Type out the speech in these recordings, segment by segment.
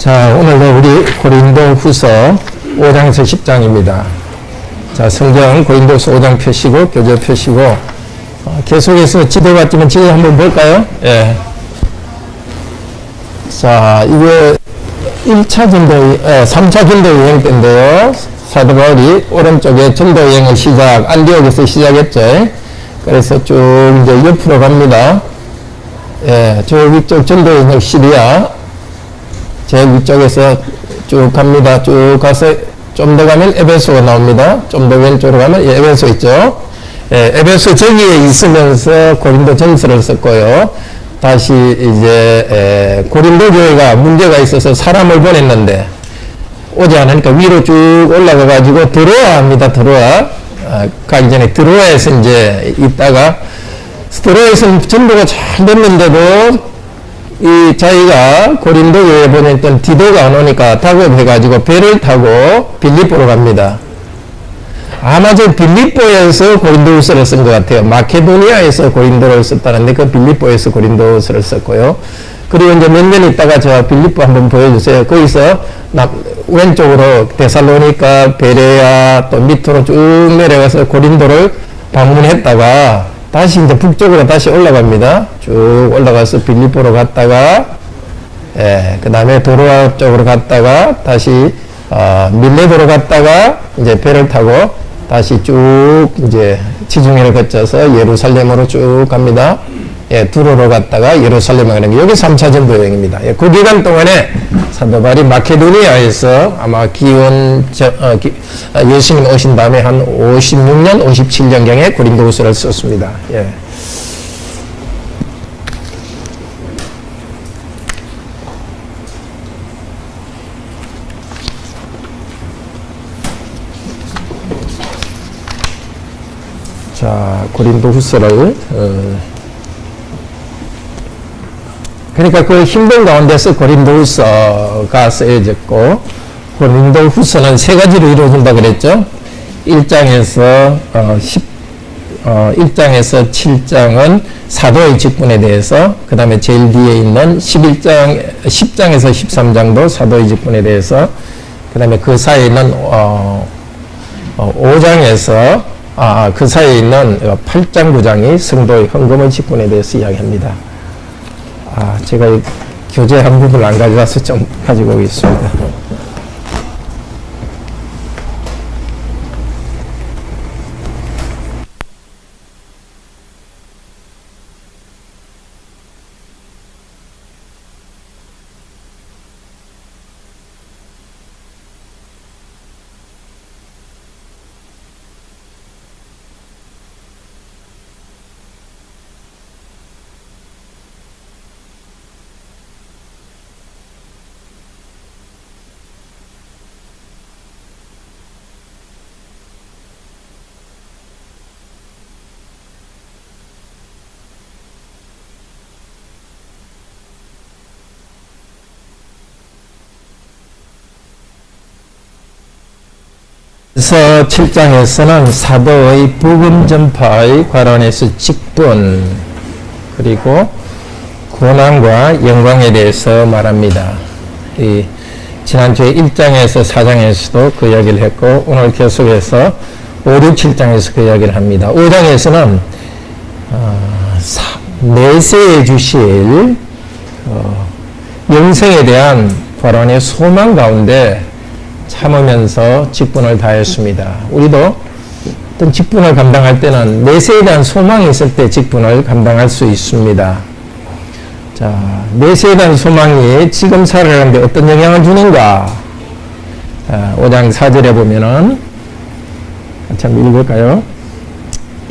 자, 오늘도 우리 고린도 후서 5장에서 10장입니다. 자, 성경 고린도후서 5장 펴시고, 교재 펴시고, 계속해서 지도가 있지만 지도 한번 볼까요? 예. 자, 이게 1차 전도, 3차 전도 여행 때인데요. 사도 바울이 오른쪽에 전도 여행을 안디옥에서 시작했죠. 그래서 쭉 이제 옆으로 갑니다. 예, 저 위쪽 전도 여행 시리아, 제 위쪽에서 쭉 갑니다. 쭉 가서 좀 더 가면 에베소가 나옵니다. 좀 더 왼쪽으로 가면 에베소 있죠. 예, 에베소 저기에 있으면서 고린도 전서를 썼고요. 다시 이제 고린도 교회가 문제가 있어서 사람을 보냈는데 오지 않으니까 위로 쭉 올라가 가지고 드로아입니다. 드로아. 가기 전에 드로아에서 이제 있다가 드로아에서는 전도가 잘 됐는데도 이 자기가 고린도 교회에 보냈던 디도가 안 오니까 다급해가지고 배를 타고 빌립보로 갑니다. 아마 저 빌립보에서 고린도후서를 쓴 것 같아요. 마케도니아에서 고린도를 썼다는데 그 빌립보에서 고린도후서를 썼고요. 그리고 이제 몇 년 있다가 저 빌립보 한번 보여주세요. 거기서 왼쪽으로 데살로니가, 베레아 또 밑으로 쭉 내려가서 고린도를 방문했다가 다시 이제 북쪽으로 다시 올라갑니다. 쭉 올라가서 빌립보로 갔다가, 그 다음에 도로아 쪽으로 갔다가, 다시, 밀레도로 갔다가, 이제 배를 타고, 다시 쭉, 이제, 지중해를 거쳐서 예루살렘으로 쭉 갑니다. 두로로 갔다가 예루살렘에 가는 게, 여기 3차 전도 여행입니다. 그 기간 동안에 사도 바울이 마케도니아에서 아마 예수님 오신 다음에 한 56년, 57년경에 고린도후서를 썼습니다. 예. 자, 고린도후서를 그러니까 그 힘든 가운데서 고린도후서가 쓰여졌고, 고린도후서는 세 가지로 이루어진다 그랬죠. 1장에서 1장에서 7장은 사도의 직분에 대해서, 그 다음에 제일 뒤에 있는 10장에서 13장도 사도의 직분에 대해서, 그 다음에 그 사이에 있는 5장에서 그 사이에 있는 8장 9장이 성도의 헌금의 직분에 대해서 이야기합니다. 제가 교재 한 부분을 안 가져와서 좀 가지고 오겠습니다. 그래서 7장에서는 사도의 복음 전파의 관원에서 직분, 그리고 고난과 영광에 대해서 말합니다. 지난주에 1장에서 4장에서도 그 이야기를 했고, 오늘 계속해서 5, 6, 7장에서 그 이야기를 합니다. 5장에서는 내세에 주실 영생에 대한 관원의 소망 가운데 참으면서 직분을 다했습니다. 우리도 어떤 직분을 감당할 때는 내세에 대한 소망이 있을 때 직분을 감당할 수 있습니다. 자, 내세에 대한 소망이 지금 살아가는데 어떤 영향을 주는가? 5장 4절에 보면은 같이 한번 읽을까요?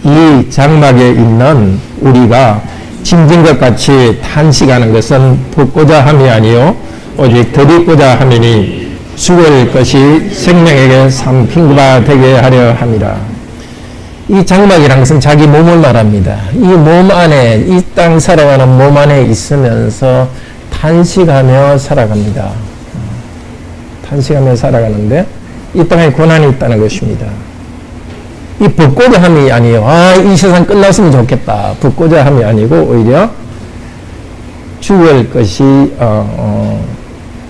이 장막에 있는 우리가 짐진 것 같이 탄식하는 것은 붓고자 함이 아니요 오직 덧입고자 함이니 죽을 것이 생명에게 상핑구가 되게 하려 함이라. 이 장막이란 것은 자기 몸을 말합니다. 이 몸 안에, 이 땅 살아가는 몸 안에 있으면서 탄식하며 살아갑니다. 탄식하며 살아가는데 이 땅에 고난이 있다는 것입니다. 이 붓고자 함이 아니에요. 이 세상 끝났으면 좋겠다. 붓고자 함이 아니고 오히려 죽을 것이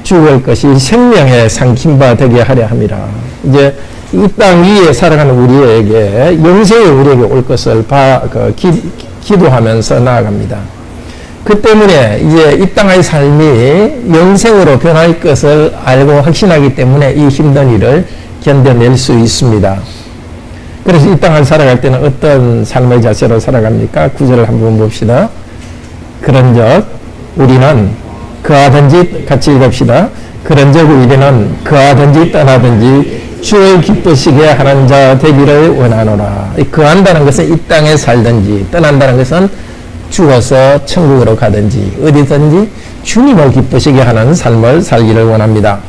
죽을 것이 생명에 삼킨 바 되게 하려 함이라. 이제 이 땅 위에 살아가는 우리에게 영생이 우리에게 올 것을 기도하면서 나아갑니다. 그 때문에 이제 이 땅의 삶이 영생으로 변할 것을 알고 확신하기 때문에 이 힘든 일을 견뎌낼 수 있습니다. 그래서 이 땅을 살아갈 때는 어떤 삶의 자세로 살아갑니까? 구절을 한번 봅시다. 그런즉 우리는 그하든지 같이 읽읍시다. 그런즉 우리는 그하든지 떠나든지 주를 기쁘시게 하는 자 되기를 원하노라. 그한다는 것은 이 땅에 살든지 떠난다는 것은 죽어서 천국으로 가든지 어디든지 주님을 기쁘시게 하는 삶을 살기를 원합니다.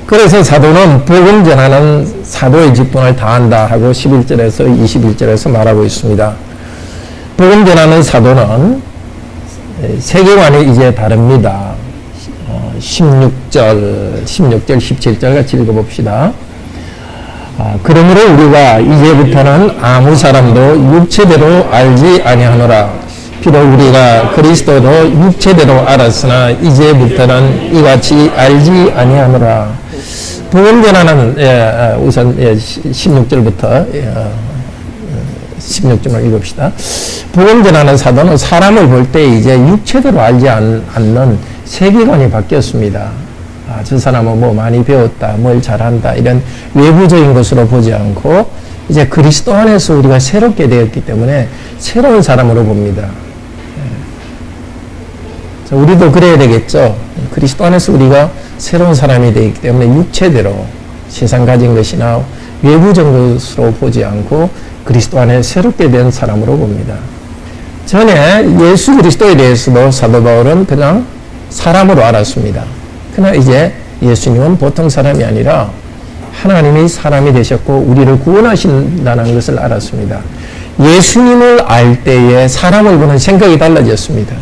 그래서 사도는 복음 전하는 사도의 직분을 다한다 하고 11절에서 21절에서 말하고 있습니다. 복음 전하는 사도는 세계관이 이제 다릅니다. 16절, 17절 같이 읽어봅시다. 그러므로 우리가 이제부터는 아무 사람도 육체대로 알지 아니하노라. 비록 우리가 그리스도도 육체대로 알았으나 이제부터는 이같이 알지 아니하노라. 복음 전하는 우선 16절부터 16절을 읽읍시다. 복음 전하는 사도는 사람을 볼 때 이제 육체대로 알지 않는 세계관이 바뀌었습니다. 저 사람은 뭐 많이 배웠다, 뭘 잘한다, 이런 외부적인 것으로 보지 않고 이제 그리스도 안에서 우리가 새롭게 되었기 때문에 새로운 사람으로 봅니다. 우리도 그래야 되겠죠. 그리스도 안에서 우리가 새로운 사람이 되기 때문에 육체대로 세상 가진 것이나 외부적인 것으로 보지 않고 그리스도 안에 새롭게 된 사람으로 봅니다. 전에 예수 그리스도에 대해서도 사도 바울은 그냥 사람으로 알았습니다. 그러나 이제 예수님은 보통 사람이 아니라 하나님이 사람이 되셨고 우리를 구원하신다는 것을 알았습니다. 예수님을 알 때에 사람을 보는 생각이 달라졌습니다.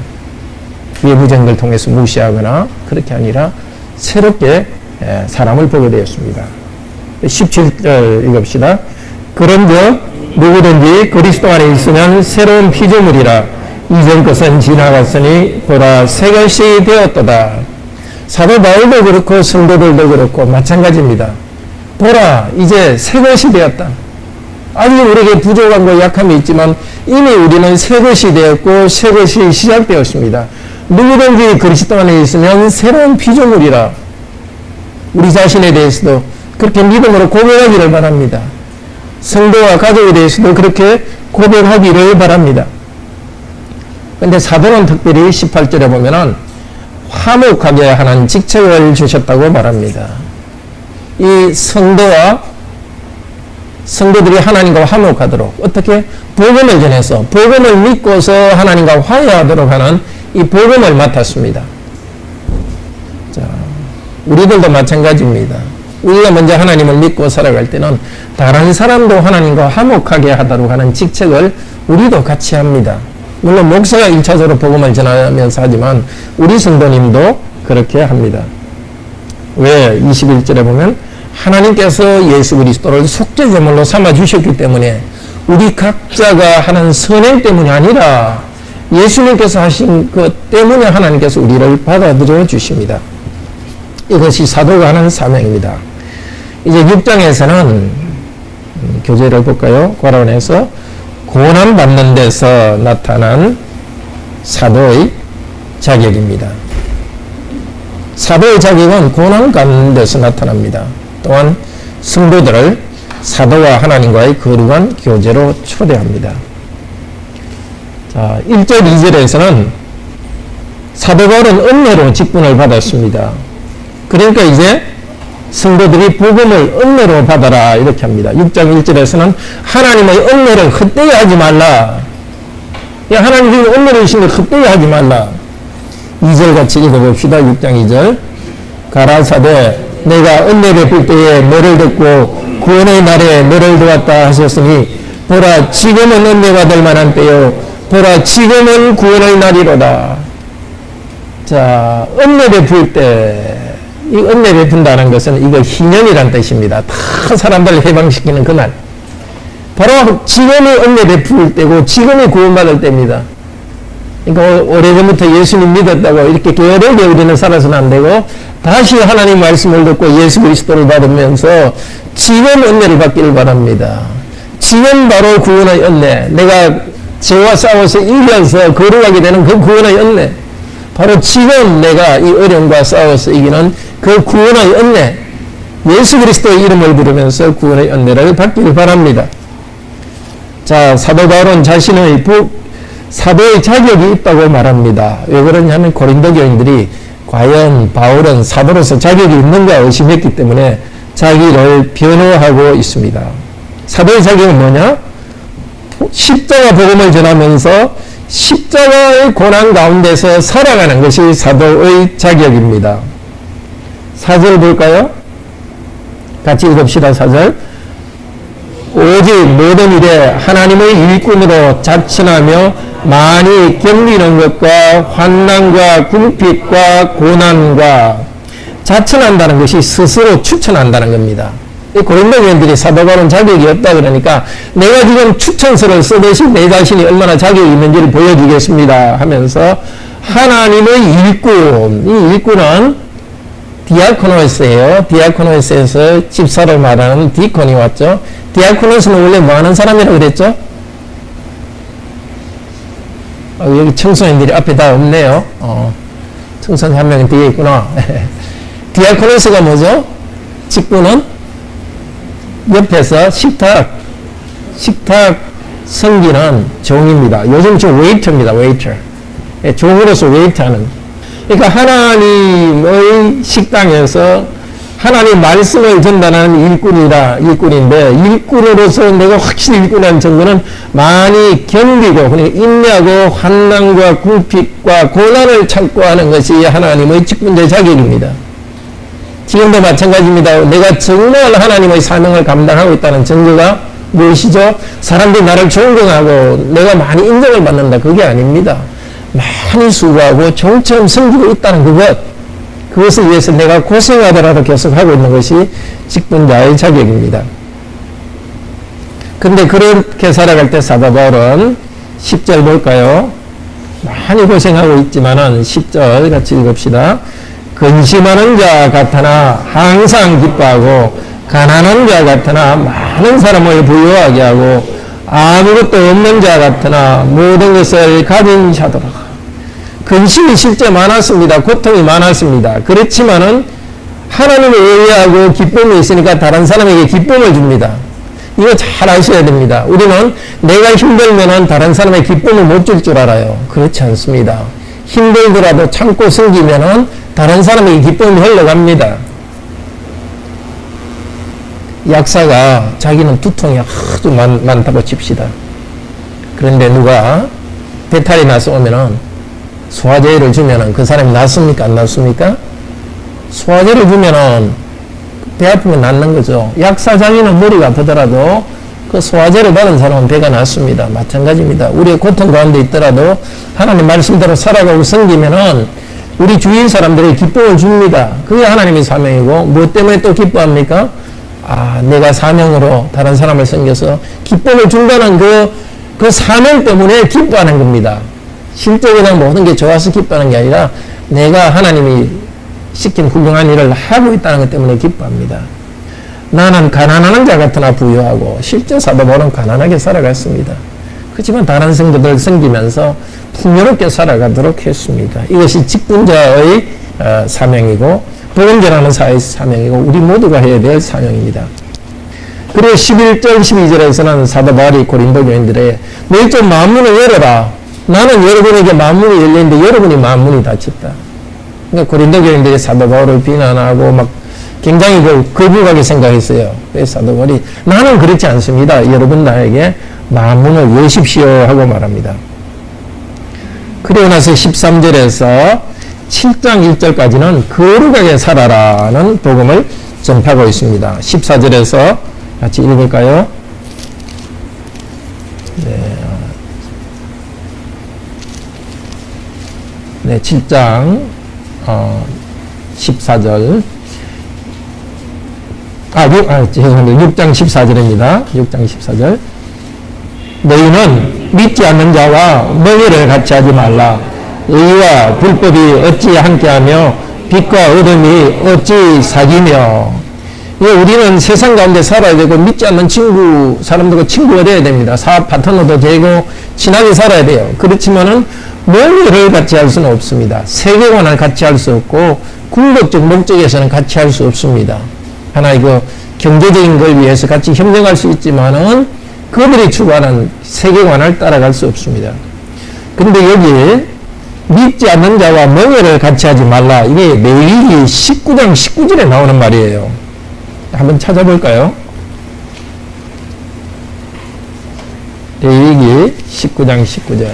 외부적인 걸 통해서 무시하거나 그렇게 아니라 새롭게 사람을 보게 되었습니다. 17절 읽읍시다. 그런즉 누구든지 그리스도 안에 있으면 새로운 피조물이라. 이전 것은 지나갔으니 보라 새 것이 되었도다. 사도 바울도 그렇고 성도들도 그렇고 마찬가지입니다. 보라 이제 새 것이 되었다. 아직 우리에게 부족한 거 약함이 있지만 이미 우리는 새 것이 되었고 새 것이 시작되었습니다. 누구든지 그리스도 안에 있으면 새로운 피조물이라. 우리 자신에 대해서도 그렇게 믿음으로 고백하기를 바랍니다. 성도와 가족에 대해서도 그렇게 고백하기를 바랍니다. 근데 사도는 특별히 18절에 보면은 화목하게 하는 직책을 주셨다고 말합니다. 이 성도들이 하나님과 화목하도록 어떻게 복음을 전해서 복음을 믿고서 하나님과 화해하도록 하는 이 복음을 맡았습니다. 자, 우리들도 마찬가지입니다. 우리가 먼저 하나님을 믿고 살아갈 때는 다른 사람도 하나님과 화목하게 하도록 하는 직책을 우리도 같이 합니다. 물론 목사가 1차적으로 복음을 전하면서 하지만 우리 성도님도 그렇게 합니다. 왜? 21절에 보면 하나님께서 예수 그리스도를 속죄제물로 삼아 주셨기 때문에 우리 각자가 하는 선행 때문이 아니라 예수님께서 하신 것 때문에 하나님께서 우리를 받아들여 주십니다. 이것이 사도가 하는 사명입니다. 이제 6장에서는 교재를 볼까요? 고란에서 고난받는 데서 나타난 사도의 자격입니다. 사도의 자격은 고난 받는 데서 나타납니다. 또한 성도들을 사도와 하나님과의 거룩한 교제로 초대합니다. 자, 1절, 2절에서는 사도 바울은 은혜로 직분을 받았습니다. 그러니까 이제 성도들이 복음을 은혜로 받아라 이렇게 합니다. 6장 1절에서는 하나님의 은혜를 헛되이 하지 말라. 하나님이 은혜를 주신 걸 헛되이 하지 말라. 2절 같이 읽어봅시다. 6장 2절. 가라사대 내가 은혜 베풀 때에 너를 듣고 구원의 날에 너를 도왔다 하셨으니 보라 지금은 은혜 받을 만한 때요 보라 지금은 구원의 날이로다. 자, 은혜 베풀 때 이 은혜 베푼다는 것은 이거 희년이란 뜻입니다. 다 사람들을 해방시키는 그날. 바로 지금이 은혜 베풀 때고 지금이 구원받을 때입니다. 그러니까 오래전부터 예수님 믿었다고 이렇게 게으르게 우리는 살아서는 안 되고 다시 하나님 말씀을 듣고 예수 그리스도를 받으면서 지금 은혜를 받기를 바랍니다. 지금 바로 구원의 은혜, 내가 죄와 싸워서 이겨서 거룩하게 되는 그 구원의 은혜, 바로 지금 내가 이 어려움과 싸워서 이기는 그 구원의 은혜, 예수 그리스도의 이름을 부르면서 구원의 은혜를 받기를 바랍니다. 자, 사도 바울은 자신의 사도의 자격이 있다고 말합니다. 왜 그러냐면 고린도 교인들이 과연 바울은 사도로서 자격이 있는가 의심했기 때문에 자기를 변호하고 있습니다. 사도의 자격은 뭐냐? 십자가 복음을 전하면서 십자가의 고난 가운데서 살아가는 것이 사도의 자격입니다. 4절 볼까요? 같이 읽읍시다. 4절. 오직 모든 일에 하나님의 일꾼으로 자천하며 많이 견디는 것과 환난과 궁핍과 고난과, 자천한다는 것이 스스로 추천한다는 겁니다. 이 고린도 교인들이 사도 바울은 자격이 없다 그러니까 내가 지금 추천서를 쓰듯이 내 자신이 얼마나 자격이 있는지를 보여주겠습니다 하면서 하나님의 일꾼, 이 일꾼은 디아코노스예요. 디아코노스에서 집사로 말하는 디콘이 왔죠. 디아코노스는 원래 뭐 하는 사람이라고 그랬죠? 여기 청소년들이 앞에 다 없네요. 청소년 한 명이 뒤에 있구나. 디아코노스가 뭐죠? 직분은 옆에서 식탁 섬기는 종입니다. 요즘 저 웨이터입니다. 웨이터. 종으로서 웨이터하는. 그러니까 하나님의 식당에서 하나님 말씀을 전달하는 일꾼인데, 일꾼으로서 내가 확실히 일꾼한 증거는 많이 견디고, 그러니까 인내하고 환난과 궁핍과 고난을 참고 하는 것이 하나님의 직분자의 자격입니다. 지금도 마찬가지입니다. 내가 정말 하나님의 사명을 감당하고 있다는 증거가 무엇이죠? 사람들이 나를 존경하고 내가 많이 인정을 받는다. 그게 아닙니다. 많이 수고하고 종처럼 섬기고 있다는 그것을 위해서 내가 고생하더라도 계속 하고 있는 것이 직분자의 자격입니다. 근데 그렇게 살아갈 때 사도 바울은 10절 볼까요? 많이 고생하고 있지만은 10절 같이 읽읍시다. 근심하는 자 같으나 항상 기뻐하고 가난한 자 같으나 많은 사람을 부유하게 하고 아무것도 없는 자 같으나 모든 것을 가진 자도록. 근심이 실제 많았습니다. 고통이 많았습니다. 그렇지만은 하나님을 의뢰하고 기쁨이 있으니까 다른 사람에게 기쁨을 줍니다. 이거 잘 아셔야 됩니다. 우리는 내가 힘들면은 다른 사람의 기쁨을 못 줄 줄 알아요. 그렇지 않습니다. 힘들더라도 참고 섬기면은 다른 사람에게 기쁨이 흘러갑니다. 약사가 자기는 두통이 아주 많다고 칩시다. 그런데 누가 배탈이 나서 오면은 소화제를 주면은 그 사람이 낫습니까? 안 낫습니까? 소화제를 주면은 배 아프면 낫는 거죠. 약사장이는 머리가 아프더라도 그 소화제를 받은 사람은 배가 낫습니다. 마찬가지입니다. 우리의 고통 가운데 있더라도 하나님 말씀대로 살아가고 섬기면은 우리 주위의 사람들에게 기쁨을 줍니다. 그게 하나님의 사명이고, 무엇 때문에 또 기뻐합니까? 내가 사명으로 다른 사람을 섬겨서 기쁨을 준다는 그 사명 때문에 기뻐하는 겁니다. 실제 그냥 모든 게 좋아서 기뻐하는 게 아니라 내가 하나님이 시킨 훌륭한 일을 하고 있다는 것 때문에 기뻐합니다. 나는 가난한 자 같으나 부유하고, 실제 사도 바울은 가난하게 살아갔습니다. 그렇지만 다른 성도들 섬기면서 풍요롭게 살아가도록 했습니다. 이것이 직분자의 사명이고 복음 전하는 사회의 사명이고 우리 모두가 해야 될 사명입니다. 그리고 11절 12절에서는 사도 바울이 고린도 교인들에게 너희 좀 마음문을 열어라. 나는 여러분에게 마음문이 열리는데 여러분이 마음문이 닫혔다. 그러니까 고린도 교인들이 사도 바울을 비난하고 막 굉장히 거부하게 생각했어요. 그래서 사도 바울이 나는 그렇지 않습니다. 여러분 나에게 마음문을 여십시오 하고 말합니다. 그리고 나서 13절에서 7장 1절까지는 거룩하게 살아라는 복음을 전파하고 있습니다. 14절에서 같이 읽을까요? 네, 7장 14절 죄송합니다. 6장 14절입니다. 6장 14절 너희는 믿지 않는 자와 멍에를 같이 하지 말라. 의와 불법이 어찌 함께하며 빛과 어둠이 어찌 사귀며. 우리는 세상 가운데 살아야 되고 믿지 않는 사람들과 친구가 되어야 됩니다. 사업 파트너도 되고 친하게 살아야 돼요. 그렇지만은 멍에를 같이 할 수는 없습니다. 세계관을 같이 할 수 없고 궁극적 목적에서는 같이 할 수 없습니다. 하나의 경제적인 걸 위해서 같이 협력할 수 있지만은 그들이 추구하는 세계관을 따라갈 수 없습니다. 근데 여기 믿지 않는 자와 멍에를 같이 하지 말라. 이게 레위기 19장 19절에 나오는 말이에요. 한번 찾아볼까요? 레위기 19장 19절.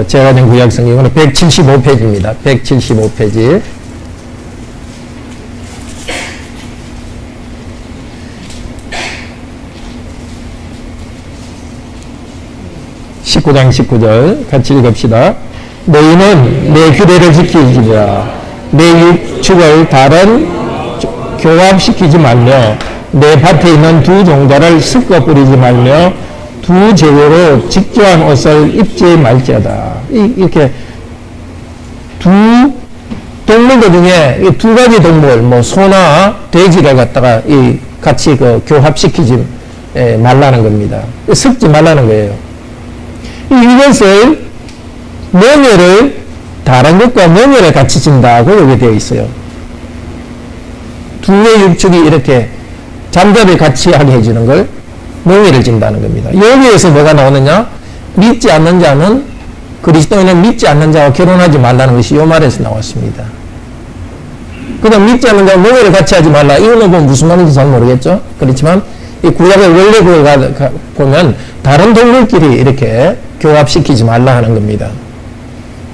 제가 가진 구약성경은 175페이지입니다. 175페이지. 19장 19절 같이 읽읍시다. 너희는 내 규례를 지키지라. 내 육축을 다른 교합시키지 말며 내 밭에 있는 두 종자를 섞어 뿌리지 말며 두 재료로 직조한 옷을 입지 말지어다. 이렇게 두 동물들 중에 이 두 가지 동물, 소나 돼지를 갖다가 같이 교합시키지 말라는 겁니다. 섞지 말라는 거예요. 이것을 멍에를 다른 것과 멍에를 같이 진다고 여기 되어 있어요. 두의 육축이 이렇게 잠자리 같이 하게 해주는 걸 멍에를 진다는 겁니다. 여기에서 뭐가 나오느냐? 믿지 않는 자는 그리스도인은 믿지 않는 자와 결혼하지 말라는 것이 이 말에서 나왔습니다. 그냥 믿지 않는 자와 멍에를 같이 하지 말라. 이거는 보면 무슨 말인지 잘 모르겠죠? 그렇지만 이 구약의 원래 그거 보면 다른 동물끼리 이렇게 교합시키지 말라 하는 겁니다.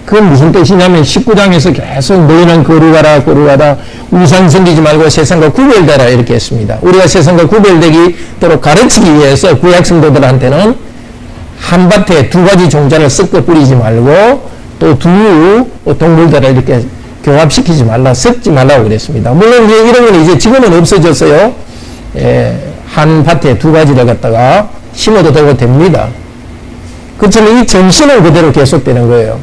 그건 무슨 뜻이냐면 19장에서 계속 너희는 거룩하다 우상 섬기지 말고 세상과 구별되라 이렇게 했습니다. 우리가 세상과 구별되도록 가르치기 위해서 구약 성도들한테는 한 밭에 두 가지 종자를 섞어 뿌리지 말고 또 두 동물들을 이렇게 교합시키지 말라, 섞지 말라고 그랬습니다. 물론 이런 건 이제 지금은 없어졌어요. 한 밭에 두 가지를 갖다가 심어도 되고 됩니다. 그렇지만 이 정신은 그대로 계속되는 거예요.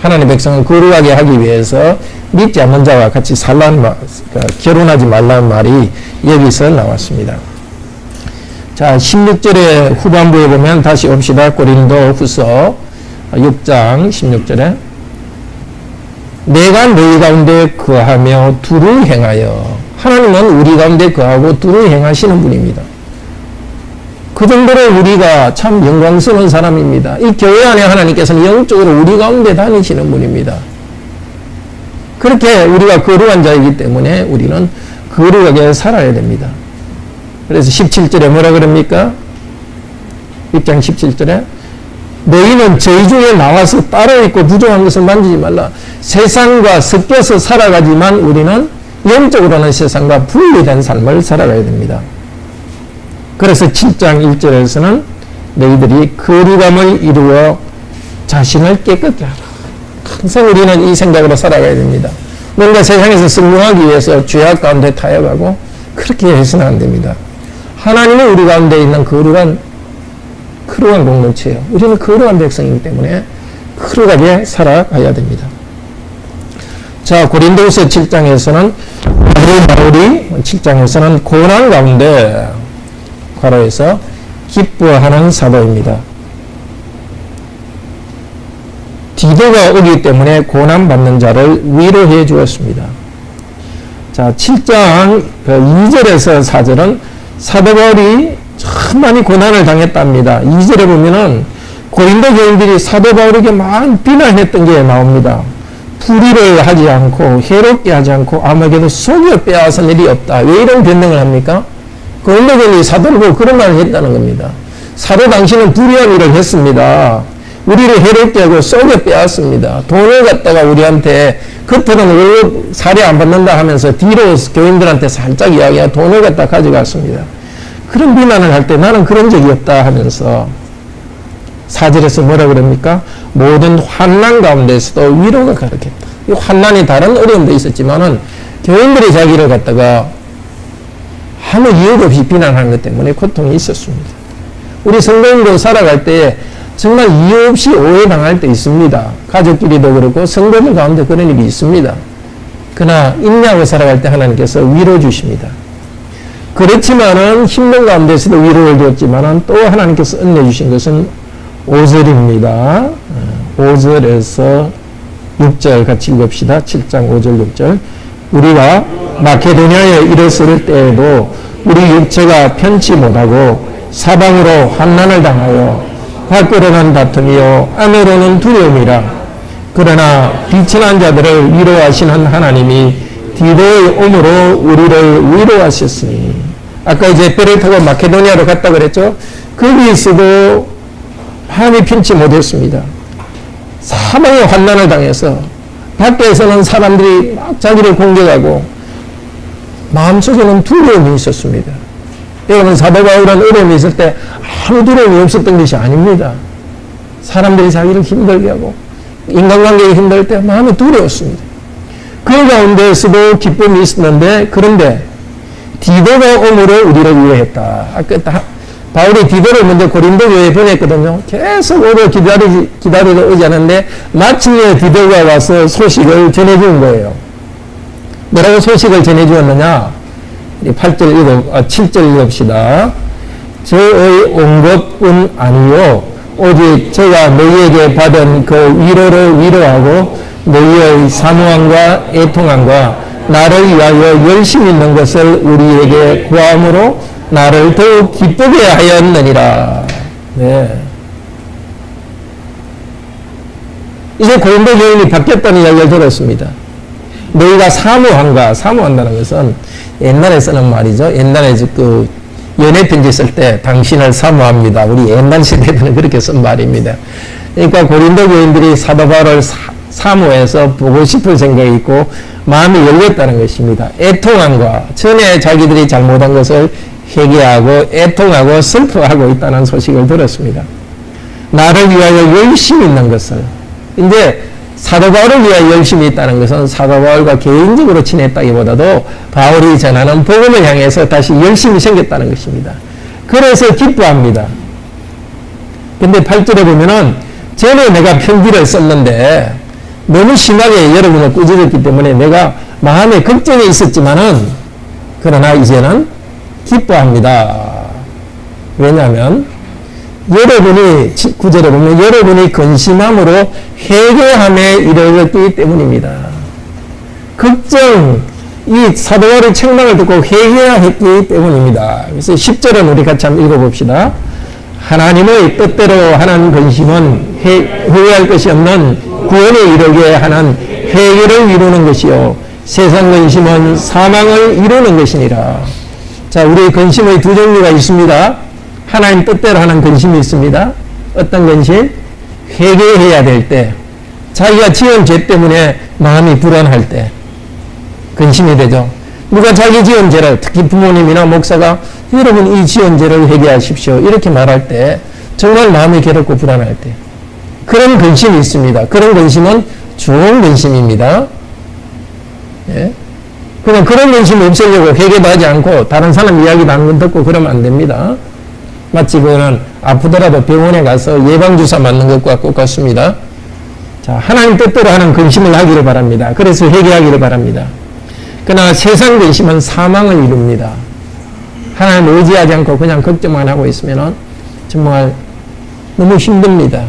하나님의 백성을 거룩하게 하기 위해서 믿지 않는 자와 같이 결혼하지 말라는 말이 여기서 나왔습니다. 자, 16절의 후반부에 보면 다시 옵시다. 고린도 후서 6장 16절에 내가 너희 가운데 거하며 두루 행하여. 하나님은 우리 가운데 거하고 두루 행하시는 분입니다. 그 정도로 우리가 참 영광스러운 사람입니다. 이 교회 안에 하나님께서는 영적으로 우리 가운데 다니시는 분입니다. 그렇게 우리가 거룩한 자이기 때문에 우리는 거룩하게 살아야 됩니다. 그래서 17절에 뭐라 그럽니까? 6장 17절에 너희는 저희 중에 나와서 따로 있고 부정한 것을 만지지 말라. 세상과 섞여서 살아가지만 우리는 영적으로는 세상과 분리된 삶을 살아가야 됩니다. 그래서 7장 1절에서는 너희들이 거룩함을 이루어 자신을 깨끗게 하라. 항상 우리는 이 생각으로 살아가야 됩니다. 뭔가 세상에서 성공하기 위해서 죄악 가운데 타협하고 그렇게 해서는 안 됩니다. 하나님은 우리 가운데 있는 거룩한 공동체예요. 우리는 거룩한 백성이기 때문에 거룩하게 살아가야 됩니다. 자, 고린도후서 7장에서는 바울이 7장에서는 고난 가운데 괄호에서 기뻐하는 사도입니다. 디도가 오기 때문에 고난받는 자를 위로해 주었습니다. 자, 7장 2절에서 4절은 사도 바울이 참 많이 고난을 당했답니다. 2절에 보면은 고린도 교인들이 사도 바울에게 많이 비난했던 게 나옵니다. 불의를 하지 않고 해롭게 하지 않고 아무에게도 속여 빼앗은 일이 없다. 왜 이런 변명을 합니까? 고린도 교인이 사도를 보고 그런 말을 했다는 겁니다. 사도 당신은 불의한 일을 했습니다. 우리를 해롭게 하고 속여 빼앗습니다. 돈을 갖다가 우리한테 겉으로는 월급 사례 안 받는다 하면서 뒤로 교인들한테 살짝 이야기하고 돈을 갖다 가져갔습니다. 그런 비난을 할 때 나는 그런 적이 없다 하면서 4절에서 뭐라 그럽니까? 모든 환난 가운데서도 위로가 가득했다. 이 환난이 다른 어려움도 있었지만은 교인들이 자기를 갖다가 아무 이유도 없이 비난하는 것 때문에 고통이 있었습니다. 우리 성도님도 살아갈 때 정말 이유 없이 오해당할 때 있습니다. 가족끼리도 그렇고 성도들 가운데 그런 일이 있습니다. 그러나 인내하고 살아갈 때 하나님께서 위로 주십니다. 그렇지만은 힘든 가운데서도 위로를 줬지만은 또 하나님께서 은혜 주신 것은 5절입니다. 5절에서 6절 같이 읽읍시다. 7장 5절 6절. 우리가 마케도니아에 이르렀을 때에도 우리 육체가 편치 못하고 사방으로 환난을 당하여 밖으로는 다툼이요 안으로는 두려움이라. 그러나 비천한 자들을 위로하시는 하나님이 디도의 오므로 우리를 위로하셨으니. 아까 이제 배를 타고 마케도니아로 갔다 그랬죠. 거기에서도 하나님이 편치 못했습니다. 사방에 환난을 당해서 밖에서는 사람들이 막 자기를 공격하고 마음속에는 두려움이 있었습니다. 여러분, 사도 바울은 어려움이 있을 때 아무 두려움이 없었던 것이 아닙니다. 사람들이 자기를 힘들게 하고 인간관계가 힘들 때 마음이 두려웠습니다. 그 가운데에서도 기쁨이 있었는데, 그런데 디도가 오므로 우리를 위로했다. 아까 바울이 디도를 먼저 고린도 교회에 보냈거든요. 계속 오고 기다리고 오지 않았는데 마침내 디도가 와서 소식을 전해준 거예요. 뭐라고 소식을 전해주었느냐? 7절 읽읍시다. 저의 온 것뿐 아니요 오직 제가 너희에게 받은 그 위로를 위로하고 너희의 사모함과 애통함과 나를 위하여 열심히 있는 것을 우리에게 구함으로 나를 더욱 기쁘게 하였느니라. 네. 이제 고린도 교인이 바뀌었다는 이야기를 들었습니다. 너희가 사모한다는 것은 옛날에 쓰는 말이죠. 옛날에 그 연애 편지 쓸 때 당신을 사모합니다. 우리 옛날 세대들은 그렇게 쓴 말입니다. 그러니까 고린도 교인들이 사도 바울을 사모해서 보고 싶을 생각이 있고 마음이 열렸다는 것입니다. 애통함과 전에 자기들이 잘못한 것을 회개하고 애통하고 슬퍼하고 있다는 소식을 들었습니다. 나를 위하여 열심히 있는 것을. 이제 사도 바울을 위하여 열심히 있다는 것은 사도 바울과 개인적으로 친했다기보다도 바울이 전하는 복음을 향해서 다시 열심히 생겼다는 것입니다. 그래서 기뻐합니다. 근데 8절에 보면은 전에 내가 편지를 썼는데 너무 심하게 여러분을 꾸짖었기 때문에 내가 마음에 걱정이 있었지만은 그러나 이제는 기뻐합니다. 왜냐하면 여러분이 9절에 보면 여러분이 근심함으로 회개함에 이르렀기 때문입니다. 걱정, 이 사도 바울의 책망을 듣고 회개했기 때문입니다. 그래서 10절은 우리 같이 한번 읽어봅시다. 하나님의 뜻대로 하는 근심은 후회할 것이 없는 구원에 이르게 하는 회개를 이루는 것이요 세상 근심은 사망을 이루는 것이니라. 자, 우리 근심의 두 종류가 있습니다. 하나님 뜻대로 하는 근심이 있습니다. 어떤 근심? 회개해야 될 때, 자기가 지은 죄 때문에 마음이 불안할 때 근심이 되죠. 누가 자기 지은 죄를, 특히 부모님이나 목사가 여러분 이 지은 죄를 회개하십시오 이렇게 말할 때 정말 마음이 괴롭고 불안할 때 그런 근심이 있습니다. 그런 근심은 좋은 근심입니다. 예? 그냥 그런 근심 없애려고 회개도 하지 않고 다른 사람 이야기도 안 듣고 그러면 안 됩니다. 마치 그는 아프더라도 병원에 가서 예방주사 맞는 것과 똑같습니다. 자, 하나님 뜻대로 하는 근심을 하기를 바랍니다. 그래서 회개하기를 바랍니다. 그러나 세상 근심은 사망을 이룹니다. 하나님 의지하지 않고 그냥 걱정만 하고 있으면 정말 너무 힘듭니다.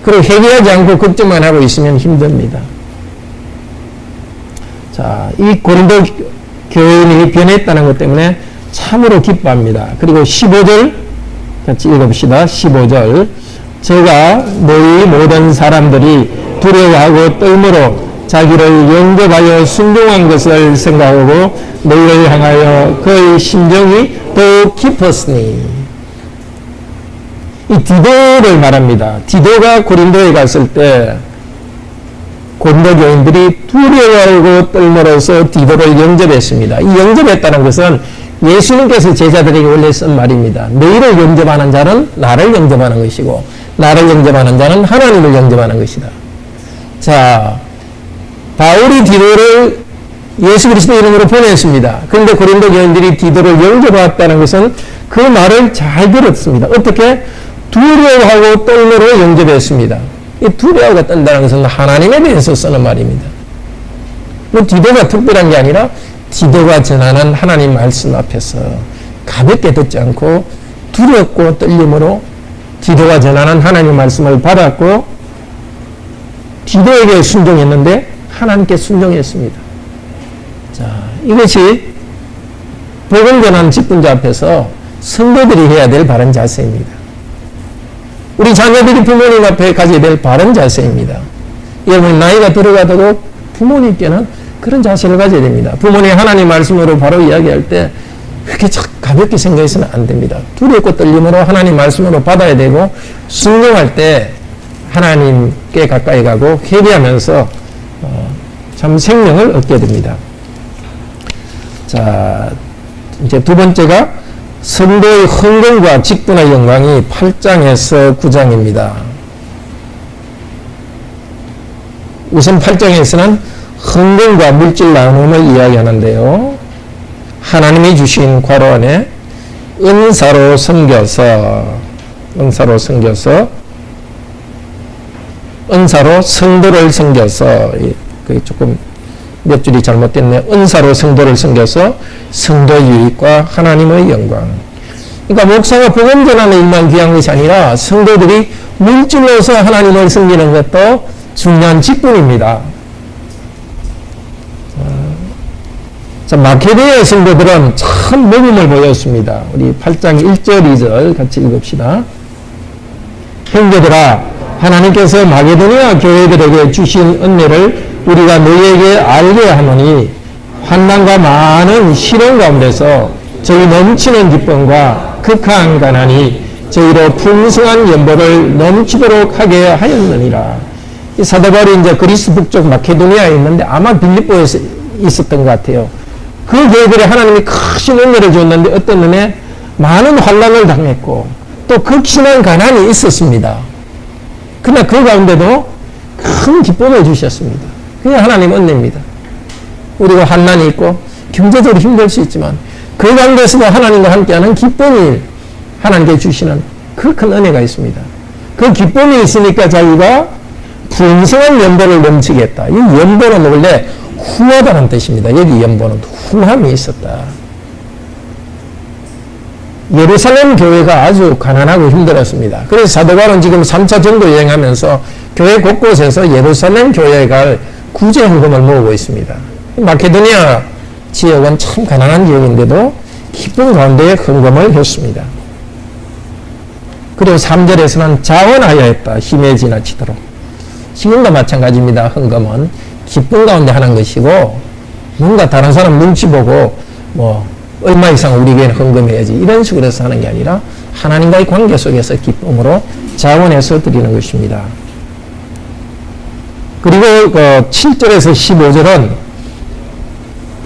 그리고 회개하지 않고 걱정만 하고 있으면 힘듭니다. 자, 이 고린도 교인이 변했다는 것 때문에 참으로 기뻐합니다. 그리고 15절 같이 읽어봅시다. 15절 제가 너희 모든 사람들이 두려워하고 떨므로 자기를 영접하여 순종한 것을 생각하고 너희를 향하여 그의 심정이 더욱 깊었으니. 이 디도를 말합니다. 디도가 고린도에 갔을 때 고린도 교인들이 두려워하고 떨므로서 디도를 영접했습니다. 이 영접했다는 것은 예수님께서 제자들에게 원래 쓴 말입니다. 너희를 영접하는 자는 나를 영접하는 것이고 나를 영접하는 자는 하나님을 영접하는 것이다. 자, 바울이 디도를 예수 그리스도 이름으로 보냈습니다. 그런데 고린도 교인들이 디도를 영접했다는 것은 그 말을 잘 들었습니다. 어떻게? 두려워하고 떨므로 영접했습니다. 이 두려워가 떤다는 것은 하나님에 대해서 쓰는 말입니다. 뭐 디도가 특별한 게 아니라 디도가 전하는 하나님 말씀 앞에서 가볍게 듣지 않고 두렵고 떨림으로 디도가 전하는 하나님 말씀을 받았고 디도에게 순종했는데 하나님께 순종했습니다. 자, 이것이 복음 전하는 직분자 앞에서 성도들이 해야 될 바른 자세입니다. 우리 자녀들이 부모님 앞에 가져야 될 바른 자세입니다. 여러분 나이가 들어가도록 부모님께는 그런 자세를 가져야 됩니다. 부모님 하나님 말씀으로 바로 이야기할 때 그렇게 가볍게 생각해서는 안 됩니다. 두렵고 떨림으로 하나님 말씀으로 받아야 되고 순종할 때 하나님께 가까이 가고 회개하면서 참 생명을 얻게 됩니다. 자, 이제 두 번째가 성도의 헌금과 직분의 영광이 8장에서 9장입니다. 우선 8장에서는 헌금과 물질 나눔을 이야기하는데요. 하나님이 주신 괄호 안에 은사로 섬겨서 성도를 섬겨서 그게 조금 몇 줄이 잘못됐네요. 은사로 성도를 섬겨서 성도 유익과 하나님의 영광. 그러니까 목사가 복음 전하는 일만 귀한 것이 아니라 성도들이 물질로서 하나님을 섬기는 것도 중요한 직분입니다. 자, 마케도니아 성도들은 참 모범을 보였습니다. 우리 8장 1절 2절 같이 읽읍시다. 형제들아, 하나님께서 마케도니아 교회들에게 주신 은혜를 우리가 너희에게 알게 하노니 환난과 많은 시련 가운데서 저희 넘치는 기쁨과 극한 가난이 저희로 풍성한 연보를 넘치도록 하게 하였느니라. 이 사도 바울이 이제 그리스 북쪽 마케도니아에 있는데 아마 빌립보에 있었던 것 같아요. 그 교회들에 하나님이 크신 은혜를 줬는데 어떤 은혜? 많은 환난을 당했고 또 극심한 가난이 있었습니다. 그러나 그 가운데도 큰 기쁨을 주셨습니다. 그게 하나님 은혜입니다. 우리가 환난이 있고 경제적으로 힘들 수 있지만 그 가운데서도 하나님과 함께하는 기쁨이 하나님께 주시는 그 큰 은혜가 있습니다. 그 기쁨이 있으니까 자기가 풍성한 연보를 넘치게 했다. 이 연보는 원래 후하다는 뜻입니다. 여기 연보는 후함이 있었다. 예루살렘 교회가 아주 가난하고 힘들었습니다. 그래서 사도 바울은 지금 3차 전도 여행하면서 교회 곳곳에서 예루살렘 교회에 갈 구제 헌금을 모으고 있습니다. 마케도니아 지역은 참 가난한 지역인데도 기쁜 가운데 헌금을 했습니다. 그리고 3절에서는 자원하여 했다. 힘에 지나치도록. 지금도 마찬가지입니다. 헌금은 기쁜 가운데 하는 것이고 뭔가 다른 사람 눈치 보고 뭐 얼마 이상 우리에게는 헌금해야지 이런 식으로 해서 하는 게 아니라 하나님과의 관계 속에서 기쁨으로 자원해서 드리는 것입니다. 그리고 7절에서 15절은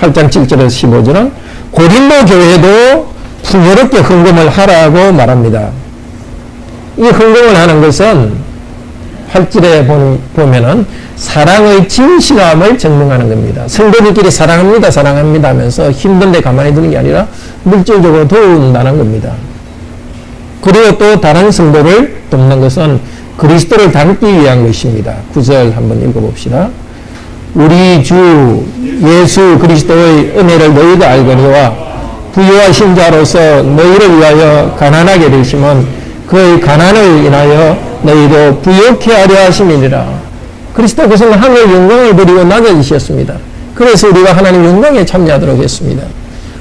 8장 7절에서 15절은 고린도 교회도 풍요롭게 헌금을 하라고 말합니다. 이 헌금을 하는 것은 8절에 보면은 사랑의 진실함을 증명하는 겁니다. 성도들끼리 사랑합니다, 사랑합니다 하면서 힘든데 가만히 두는 게 아니라 물질적으로 도운다는 겁니다. 그리고 또 다른 성도를 돕는 것은 그리스도를 닮기 위한 것입니다. 9절 한번 읽어봅시다. 우리 주 예수 그리스도의 은혜를 너희가 알거니와 부유하신 자로서 너희를 위하여 가난하게 되심은 그의 가난을 인하여 너희도 부욕해 하려 하심이니라. 그리스도께서는 하늘 영광을 버리고 낮아지셨습니다. 그래서 우리가 하나님 영광에 참여하도록 했습니다.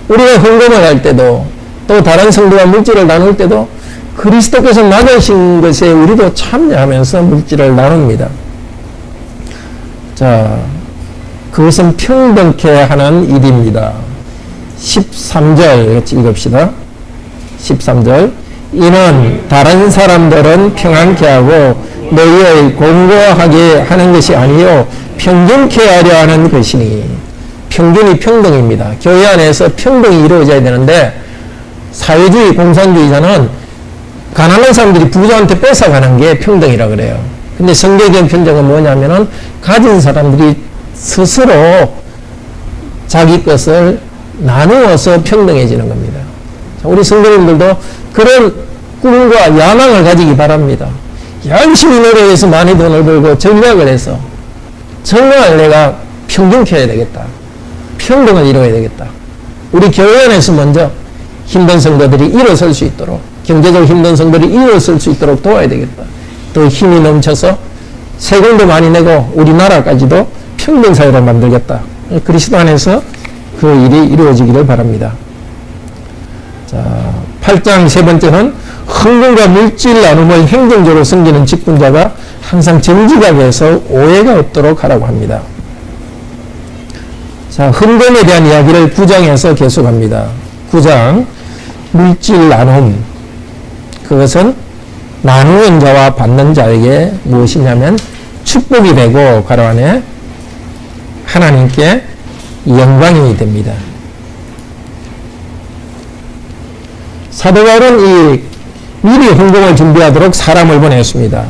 우리가 헌금을 할 때도 또 다른 성도와 물질을 나눌 때도 그리스도께서 낮으신 것에 우리도 참여하면서 물질을 나눕니다. 자, 그것은 평등케 하는 일입니다. 13절 같이 읽읍시다. 13절 이는 다른 사람들은 평안케 하고 너희의 공고하게 하는 것이 아니요 평균케 하려 하는 것이니. 평균이 평등입니다. 교회 안에서 평등이 이루어져야 되는데 사회주의 공산주의자는 가난한 사람들이 부자한테 뺏어가는 게 평등이라 그래요. 근데 성경적 평등은 뭐냐면은 가진 사람들이 스스로 자기 것을 나누어서 평등해지는 겁니다. 우리 성도님들도 그런 꿈과 야망을 가지기 바랍니다. 열심히 노력해서 많이 돈을 벌고 전략을 해서 정말 내가 평등해야 되겠다. 평등을 이루어야 되겠다. 우리 교회 안에서 먼저 힘든 성도들이 일어설 수 있도록, 경제적 힘든 성도들이 일어설 수 있도록 도와야 되겠다. 또 힘이 넘쳐서 세금도 많이 내고 우리나라까지도 평등사회로 만들겠다. 그리스도 안에서 그 일이 이루어지기를 바랍니다. 자, 8장 세 번째는 헌금과 물질 나눔을 행정적으로 섬기는 직분자가 항상 정직하게해서 오해가 없도록 하라고 합니다. 자, 헌금에 대한 이야기를 9장에서 계속합니다. 9장 물질 나눔, 그것은 나누는 자와 받는 자에게 무엇이냐면 축복이 되고 가로 안에 하나님께 영광이 됩니다. 사도 바울은 이 미리 헌금을 준비하도록 사람을 보냈습니다.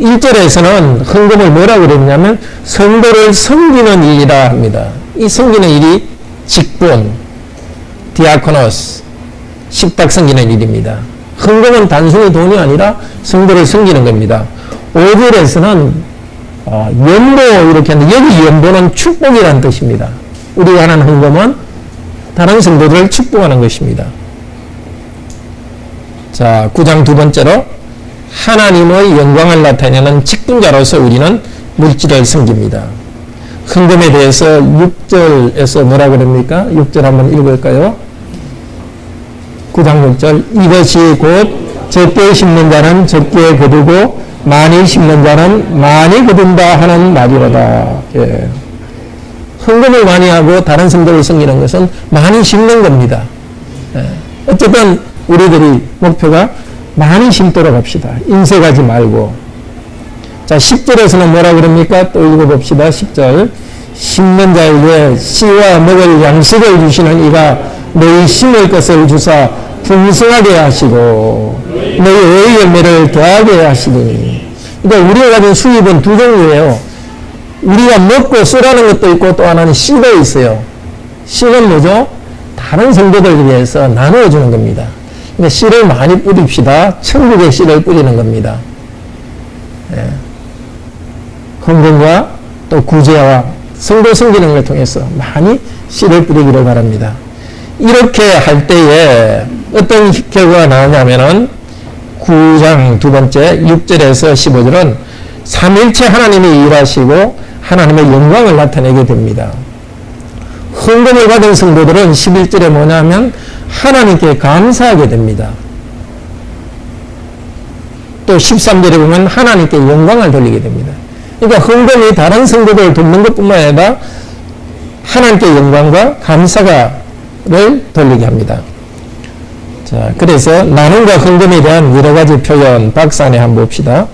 1절에서는 헌금을 뭐라고 그랬냐면 성도를 섬기는 일이라 합니다. 이 섬기는 일이 직분, 디아코노스, 식탁 섬기는 일입니다. 헌금은 단순히 돈이 아니라 성도를 섬기는 겁니다. 5절에서는 연보 이렇게 하는데 여기 연보는 축복이라는 뜻입니다. 우리가 하는 헌금은 다른 성도들을 축복하는 것입니다. 자, 9장 두 번째로 하나님의 영광을 나타내는 직분자로서 우리는 물질을 섬깁니다. 헌금에 대해서 6절에서 뭐라 그럽니까? 6절 한번 읽을까요? 9장 6절 이것이 곧 적게 심는 자는 적게 거두고 많이 심는 자는 많이 거둔다 하는 말이로다. 예. 헌금을 많이 하고 다른 성도를 섬기는 것은 많이 심는 겁니다. 예. 어쨌든 우리들이 목표가 많이 심도록 합시다. 인색하지 말고. 자, 10절에서는 뭐라 그럽니까? 또 읽어봅시다. 10절 심는 자에게 씨와 먹을 양식을 주시는 이가 너희 심을 것을 주사 풍성하게 하시고 너희 열매를 더하게 하시니. 그러니까 우리가 가진 수입은 두 종류예요. 우리가 먹고 쓰라는 것도 있고 또 하나는 씨도 있어요. 씨는 뭐죠? 다른 성도들을 위해서 나누어 주는 겁니다. 근데 씨를 많이 뿌립시다. 천국의 씨를 뿌리는 겁니다. 예. 헌금과 또 구제와 성도 섬기는 걸 통해서 많이 씨를 뿌리기를 바랍니다. 이렇게 할 때에 어떤 결과가 나오냐면은 9장 두 번째 6절에서 15절은 삼일체 하나님이 일하시고 하나님의 영광을 나타내게 됩니다. 헌금을 받은 성도들은 11절에 뭐냐면 하나님께 감사하게 됩니다. 또 13절에 보면 하나님께 영광을 돌리게 됩니다. 그러니까 헌금이 다른 성도들을 돕는 것뿐만 아니라 하나님께 영광과 감사를 돌리게 합니다. 자, 그래서 나눔과 헌금에 대한 여러 가지 표현 박스 안에 한번 봅시다.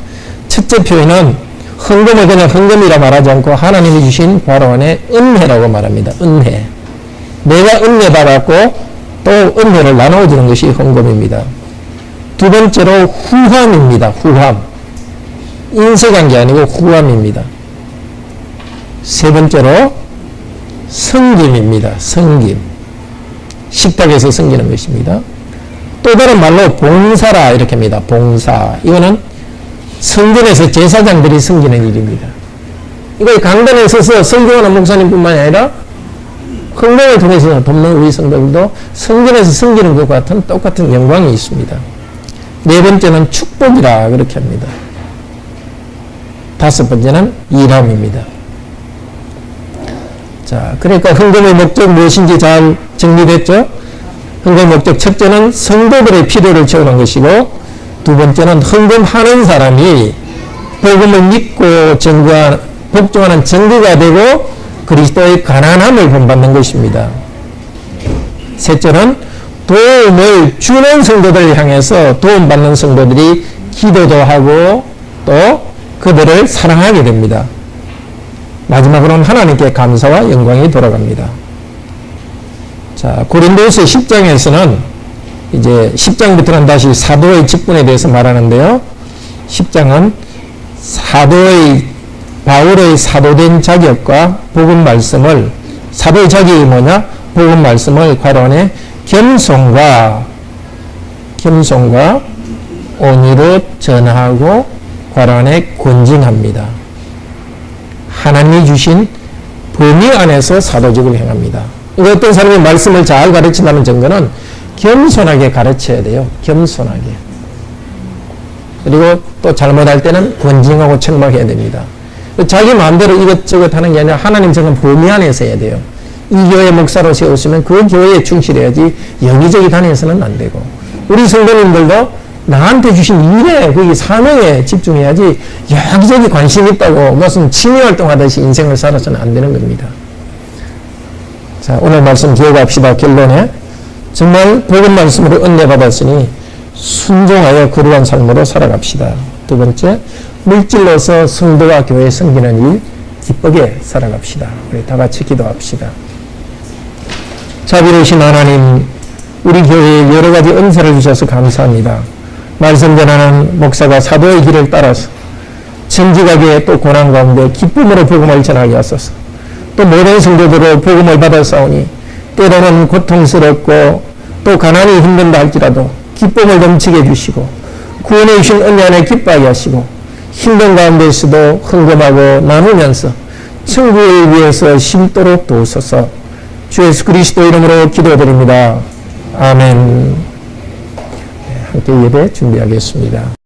첫째 표현은 헌금을 그냥 헌금이라 말하지 않고 하나님이 주신 바로 안에 은혜라고 말합니다. 은혜. 내가 은혜 받았고 또 은혜를 나눠주는 것이 헌금입니다. 두 번째로 후함입니다. 후함. 인색한 게 아니고 후함입니다. 세 번째로 섬김입니다. 섬김. 식탁에서 섬기는 것입니다. 또 다른 말로 봉사라 이렇게 합니다. 봉사. 이거는 성전에서 제사장들이 섬기는 일입니다. 이거 강단에 서서 설교하는 목사님뿐만 아니라 헌금을 통해서 돕는 우리 성도들도 성전에서 섬기는 것과 같은 똑같은 영광이 있습니다. 네 번째는 축복이라 그렇게 합니다. 다섯 번째는 일함입니다. 자, 그러니까 헌금의 목적 무엇인지 잘 정리됐죠? 헌금 목적 첫째는 성도들의 필요를 채우는 것이고 두 번째는 헌금하는 사람이 복음을 믿고 복종하는 증거가 되고 그리스도의 가난함을 본받는 것입니다. 셋째는 도움을 주는 성도들을 향해서 도움받는 성도들이 기도도 하고 또 그들을 사랑하게 됩니다. 마지막으로는 하나님께 감사와 영광이 돌아갑니다. 자, 고린도후서 10장에서는 이제 10장부터는 다시 사도의 직분에 대해서 말하는데요. 10장은 바울의 사도된 자격과 복음 말씀을 사도의 자격이 뭐냐? 복음 말씀을 괄호 안에 겸손과 온유로 전하고 괄호 안에 권징합니다. 하나님이 주신 범위 안에서 사도직을 행합니다. 어떤 사람이 말씀을 잘 가르친다는 증거는 겸손하게 가르쳐야 돼요. 겸손하게. 그리고 또 잘못할 때는 권징하고 책망해야 됩니다. 자기 마음대로 이것저것 하는 게 아니라 하나님 정한 범위 안에서 해야 돼요. 이 교회 목사로 세웠으면 그 교회에 충실해야지 여기저기 다녀서는 안 되고, 우리 성도님들도 나한테 주신 일에, 거기 사명에 집중해야지 여기저기 관심 있다고 무슨 취미활동하듯이 인생을 살아서는 안 되는 겁니다. 자, 오늘 말씀 기억합시다. 결론에 정말 복음 말씀으로 은혜 받았으니 순종하여 거룩한 삶으로 살아갑시다. 두 번째, 물질로서 성도와 교회 섬기는 일 기쁘게 살아갑시다. 우리 다 같이 기도합시다. 자비로우신 하나님, 우리 교회에 여러 가지 은사를 주셔서 감사합니다. 말씀 전하는 목사가 사도의 길을 따라서 정직하게 또 고난 가운데 기쁨으로 복음을 전하게 하소서. 또 모든 성도들로 복음을 받아싸우니 때로는 고통스럽고 또 가난이 힘든다 할지라도 기쁨을 넘치게 해주시고 구원해 주신 은혜 안에 기뻐하게 하시고 힘든 가운데서도 헌금하고 나누면서 천국을 위해서 심도록 도우소서. 주 예수 그리스도 이름으로 기도드립니다. 아멘. 함께 예배 준비하겠습니다.